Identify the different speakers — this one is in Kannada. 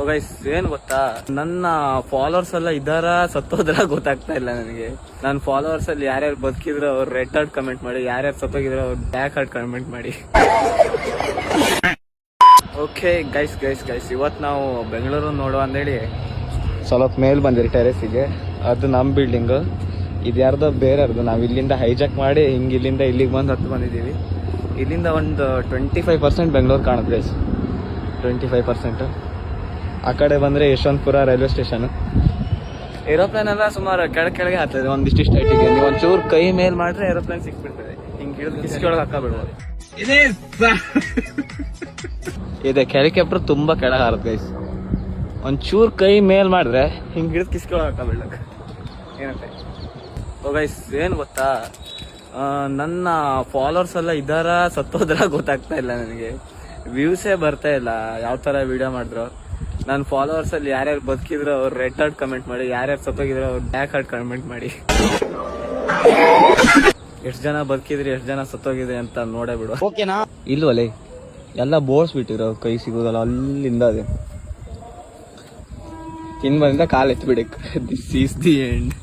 Speaker 1: ಗೈಸ್ ಏನ್ ಗೊತ್ತಾ, ನನ್ನ ಫಾಲೋವರ್ಸ್ ಎಲ್ಲ ಇದಾರ ಸತ್ತೋದ್ರ ಗೊತ್ತಾಗ್ತಾ ಇಲ್ಲ ನನಗೆ. ನನ್ನ ಫಾಲೋವರ್ಸ್ ಅಲ್ಲಿ ಯಾರ್ಯಾರು ಬದುಕಿದ್ರು ಅವ್ರು ರೆಡ್ ಹಾರ್ಟ್ ಕಮೆಂಟ್ ಮಾಡಿ, ಯಾರ್ಯಾರು ಸತ್ತೋಗಿದ್ರು ಅವ್ರು ಬ್ಲ್ಯಾಕ್ ಹಾರ್ಟ್ ಕಮೆಂಟ್ ಮಾಡಿ. ಓಕೆ ಗೈಸ್ ಗೈಸ್ ಗೈಸ್ ಇವತ್ತು ನಾವು ಬೆಂಗಳೂರು ನೋಡುವ ಅಂದೇಳಿ ಸ್ವಲ್ಪ ಮೇಲ್ ಬಂದಿರಿ ಟೆರೆಸಿಗೆ. ಅದು ನಮ್ಮ ಬಿಲ್ಡಿಂಗು, ಇದು ಯಾರ್ದೋ ಬೇರೆಯವ್ರದ್ದು. ನಾವು ಇಲ್ಲಿಂದ ಹೈಜಾಕ್ ಮಾಡಿ ಹಿಂಗೆ ಇಲ್ಲಿಂದ ಇಲ್ಲಿಗೆ ಹತ್ತು ಬಂದಿದ್ದೀವಿ. ಇಲ್ಲಿಂದ ಒಂದು 25% ಬೆಂಗಳೂರು ಕಾಣುತ್ತೆ ಗೈಸ್, 25%. ಆ ಕಡೆ ಬಂದರೆ ಯಶವಂತಪುರ ರೈಲ್ವೆ ಸ್ಟೇಷನ್. ಏರೋಪ್ಲೇನ್ ಎಲ್ಲ ಸುಮಾರು ಕೆಳಗೆ ಹತ್ತದೆ, ಒಂದಿಷ್ಟು ಹೈಟಿಗೆ. ನೀವು ಒಂಚೂರು ಕೈ ಮೇಲ್ ಮಾಡಿದ್ರೆ ಏರೋಪ್ಲೇನ್ ಸಿಕ್ಬಿಡ್ತದೆ. ಹಿಂಗೆ ಹಿಡಿದು ಕಿಸ್ಕೊಳಗೆ ಹಾಕಬಿಡ್ಬೋದು. ಇದೆ ಹೆಲಿಕಾಪ್ಟರ್ ತುಂಬಾ ಕೆಳಗೆ ಹಾರುತ್ತೆ ಗೈಸ್. ಒಂಚೂರು ಕೈ ಮೇಲ್ ಮಾಡಿದ್ರೆ ಹಿಂಗೆ ಹಿಡಿದು ಕಿಸ್ಕೊಳಗೆ ಹಾಕಬಿಡ್ಲಕ್ಕ ಏನಂತೆ. ಓ ಗೈಸ್ ಏನ್ ಗೊತ್ತಾ, ನನ್ನ ಫಾಲೋವರ್ಸ್ ಎಲ್ಲ ಇದಾರ ಸತ್ತೋದ್ರ ಗೊತ್ತಾಗ್ತಾ ಇಲ್ಲ ನನಗೆ. ವ್ಯೂಸೇ ಬರ್ತಾ ಇಲ್ಲ ಯಾವ ತರ ವಿಡಿಯೋ ಮಾಡಿದ್ರು. ನನ್ನ ಫಾಲೋವರ್ಸ್ ಅಲ್ಲಿ ಯಾರ್ಯಾರು ಬದುಕಿದ್ರು ಅವ್ರು ರೆಡ್ ಹಾರ್ಟ್ ಕಮೆಂಟ್ ಮಾಡಿ, ಯಾರ್ಯಾರು ಸತ್ತೋಗಿದ್ರು ಅವ್ರು ಬ್ಲ್ಯಾಕ್ ಹಾರ್ಟ್ ಕಮೆಂಟ್ ಮಾಡಿ. ಎಷ್ಟು ಜನ ಬದುಕಿದ್ರಿ ಎಷ್ಟು ಜನ ಸತ್ತೋಗಿದೆ ಅಂತ ನೋಡೇ ಬಿಡು. ಓಕೆನಾ? ಇಲ್ವಲ್ಲೇ ಎಲ್ಲ ಬೋರ್ಡ್ಸ್ ಬಿಟ್ಟಿದ್ರು, ಕೈ ಸಿಗೋದಲ್ಲ ಅಲ್ಲಿಂದ. ಅದೇ ಇನ್ ಬಂದ ಕಾಲ್ ಎತ್ಬಿಡಕ್. This is the end.